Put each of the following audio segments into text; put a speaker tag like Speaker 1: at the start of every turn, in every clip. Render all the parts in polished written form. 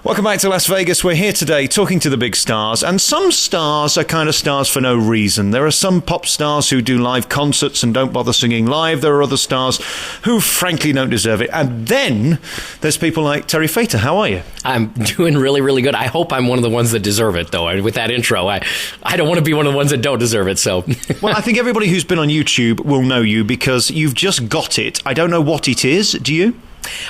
Speaker 1: Welcome back to Las Vegas. We're here today talking to the big stars, and some stars are kind of stars for no reason. There are some pop stars who do live concerts and don't bother singing live. There are other stars who frankly don't deserve it. And then there's people like Terry Fator. How are you?
Speaker 2: I'm doing really, really good. I hope I'm one of the ones that deserve it, though. With that intro, I don't want to be one of the ones that don't deserve it, so...
Speaker 1: Well, I think everybody who's been on YouTube will know you because you've just got it. I don't know what it is. Do you?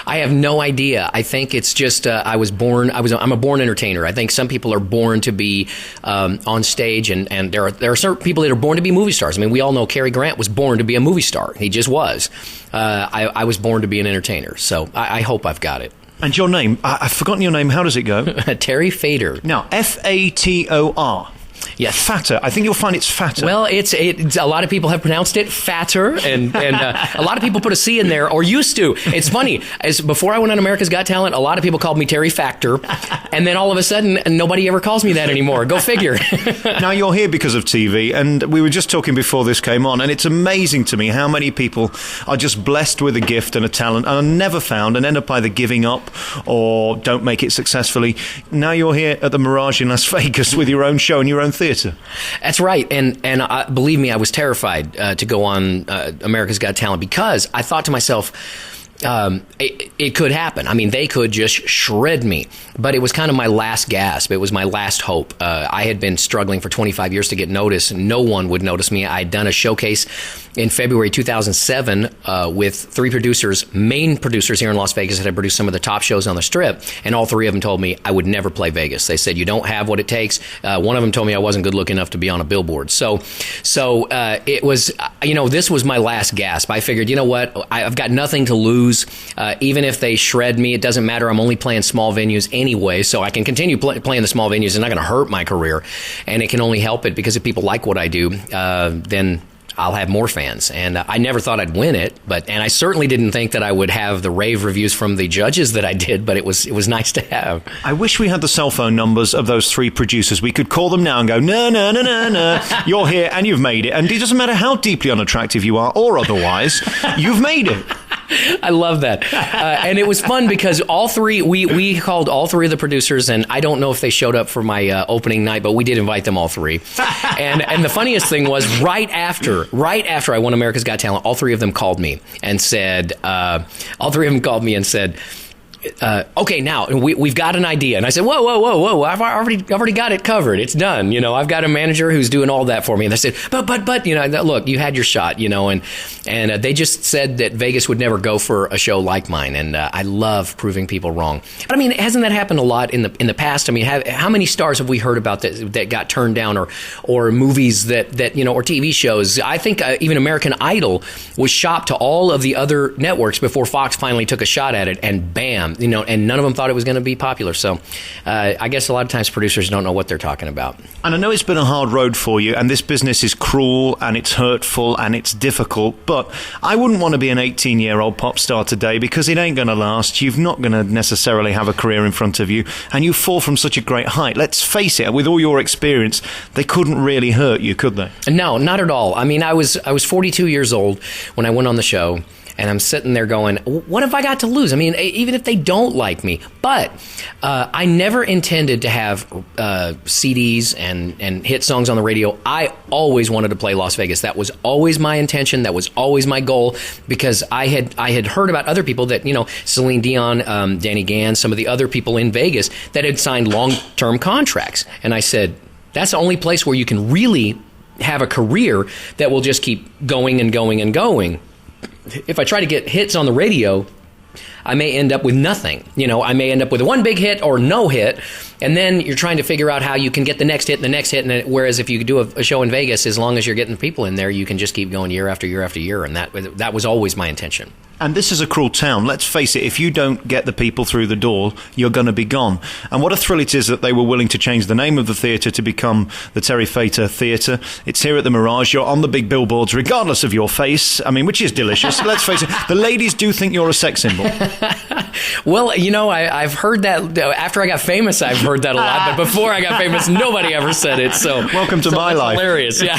Speaker 2: I have no idea. I think it's just I'm a born entertainer. I think some people are born to be on stage, and there are certain people that are born to be movie stars. I mean, we all know Cary Grant was born to be a movie star. He just was. I was born to be an entertainer, so I hope I've got it.
Speaker 1: And your name? I've forgotten your name. How does it go?
Speaker 2: Terry Fator.
Speaker 1: Now, Fator.
Speaker 2: Yes.
Speaker 1: Fatter. I think you'll find it's fatter.
Speaker 2: Well, it's a lot of people have pronounced it fatter, and a lot of people put a C in there, or used to. It's funny. Before I went on America's Got Talent, a lot of people called me Terry Factor, and then all of a sudden, nobody ever calls me that anymore. Go figure.
Speaker 1: Now, you're here because of TV, and we were just talking before this came on, and it's amazing to me how many people are just blessed with a gift and a talent and are never found and end up either giving up or don't make it successfully. Now you're here at the Mirage in Las Vegas with your own show and your own theater.
Speaker 2: That's right, and believe me, I was terrified to go on America's Got Talent because I thought to myself, it could happen. I mean, they could just shred me. But it was kind of my last gasp. It was my last hope. I had been struggling for 25 years to get noticed. No one would notice me. I had done a showcase in February 2007 with three producers, main producers here in Las Vegas that had produced some of the top shows on the Strip, and all three of them told me I would never play Vegas. They said, you don't have what it takes. One of them told me I wasn't good looking enough to be on a billboard. So it was, this was my last gasp. I figured, you know what, I've got nothing to lose. Even if they shred me, it doesn't matter. I'm only playing small venues anyway, so I can continue playing the small venues. It's not going to hurt my career, and it can only help it because if people like what I do, then I'll have more fans. And I never thought I'd win it, and I certainly didn't think that I would have the rave reviews from the judges that I did, but it was nice to have.
Speaker 1: I wish we had the cell phone numbers of those three producers. We could call them now and go, no, you're here and you've made it. And it doesn't matter how deeply unattractive you are or otherwise, you've made it.
Speaker 2: I love that. And it was fun because all three, we called all three of the producers, and I don't know if they showed up for my opening night, but we did invite them all three. And the funniest thing was right after I won America's Got Talent, all three of them called me and said, okay, now we've got an idea. And I said, whoa, I've already got it covered. It's done. I've got a manager who's doing all that for me. And they said, but, look, you had your shot, and they just said that Vegas would never go for a show like mine. And I love proving people wrong. But I mean, hasn't that happened a lot in the past? I mean, how many stars have we heard about that got turned down, or movies that or TV shows? I think even American Idol was shopped to all of the other networks before Fox finally took a shot at it, and bam. And none of them thought it was going to be popular. So I guess a lot of times producers don't know what they're talking about.
Speaker 1: And I know it's been a hard road for you, and this business is cruel, and it's hurtful, and it's difficult, but I wouldn't want to be an 18-year-old pop star today because it ain't going to last. You're not going to necessarily have a career in front of you, and you fall from such a great height. Let's face it, with all your experience, they couldn't really hurt you, could they?
Speaker 2: No, not at all. I mean, I was 42 years old when I went on the show. And I'm sitting there going, what have I got to lose? I mean, even if they don't like me. But I never intended to have CDs and hit songs on the radio. I always wanted to play Las Vegas. That was always my intention. That was always my goal, because I had heard about other people that, Celine Dion, Danny Gans, some of the other people in Vegas that had signed long-term contracts. And I said, that's the only place where you can really have a career that will just keep going and going and going. If I try to get hits on the radio, I may end up with nothing. I may end up with one big hit or no hit, and then you're trying to figure out how you can get the next hit and the next hit. And whereas if you do a show in Vegas, as long as you're getting people in there, you can just keep going year after year after year. And that was always my intention.
Speaker 1: And this is a cruel town. Let's face it, if you don't get the people through the door, you're going to be gone. And what a thrill it is that they were willing to change the name of the theatre to become the Terry Fator Theatre. It's here at the Mirage. You're on the big billboards, regardless of your face. I mean, which is delicious. Let's face it, the ladies do think you're a sex symbol.
Speaker 2: Well, you know, I've heard that after I got famous. I've heard that a lot, but before I got famous, nobody ever said it. So
Speaker 1: welcome to my life.
Speaker 2: Hilarious, yeah.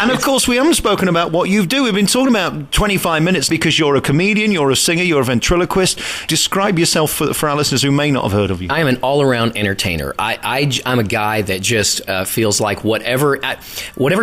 Speaker 1: And of course, we haven't spoken about what you do. We've been talking about 25 minutes because you're a comedian, you're a singer, you're a ventriloquist. Describe yourself for our listeners who may not have heard of you.
Speaker 2: I am an all-around entertainer. I'm a guy that just feels like whatever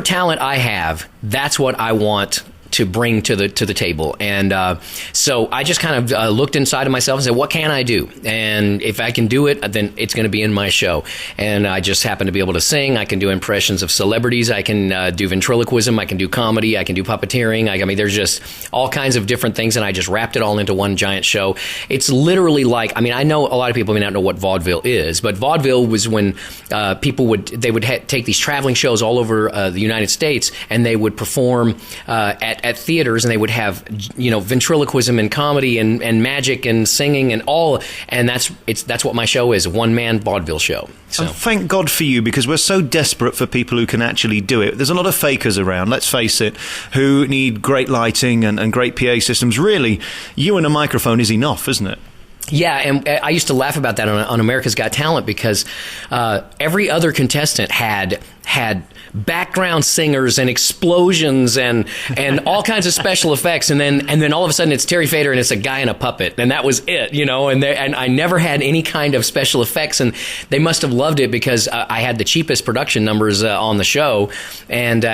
Speaker 2: talent I have, that's what I want to bring to the table. And so I just kind of looked inside of myself and said, what can I do? And if I can do it, then it's going to be in my show. And I just happen to be able to sing. I can do impressions of celebrities. I can do ventriloquism. I can do comedy. I can do puppeteering. I mean, there's just all kinds of different things, and I just wrapped it all into one giant show. It's literally like, I mean, I know a lot of people may not know what vaudeville is, but vaudeville was when people would take these traveling shows all over the United States, and they would perform at theaters, and they would have, you know, ventriloquism and comedy and magic and singing and all, and that's what my show is, a one-man vaudeville show. So.
Speaker 1: And thank God for you, because we're so desperate for people who can actually do it. There's a lot of fakers around, let's face it, who need great lighting and great PA systems. Really, you and a microphone is enough, isn't it?
Speaker 2: Yeah, and I used to laugh about that on America's Got Talent, because every other contestant had background singers and explosions and all kinds of special effects, and then all of a sudden it's Terry Fator and it's a guy in a puppet, and that was it, you know. And I never had any kind of special effects, and they must have loved it because I had the cheapest production numbers on the show, and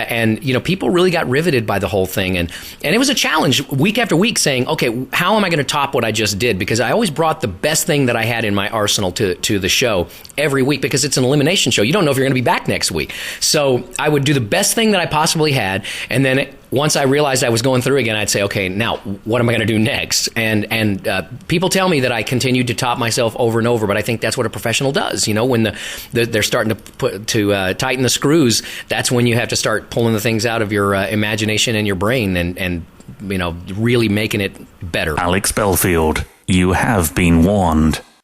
Speaker 2: you know, people really got riveted by the whole thing, and it was a challenge week after week, saying, okay, how am I going to top what I just did? Because I always brought the best thing that I had in my arsenal to the show every week, because it's an elimination show. You don't know if you're going to be back next week. So I would do the best thing that I possibly had, and then once I realized I was going through again, I'd say, okay, now what am I going to do next? And people tell me that I continued to top myself over and over, but I think that's what a professional does. You know, when they're starting to tighten the screws, that's when you have to start pulling the things out of your imagination and your brain, and you know, really making it better.
Speaker 3: Alex Belfield, you have been warned.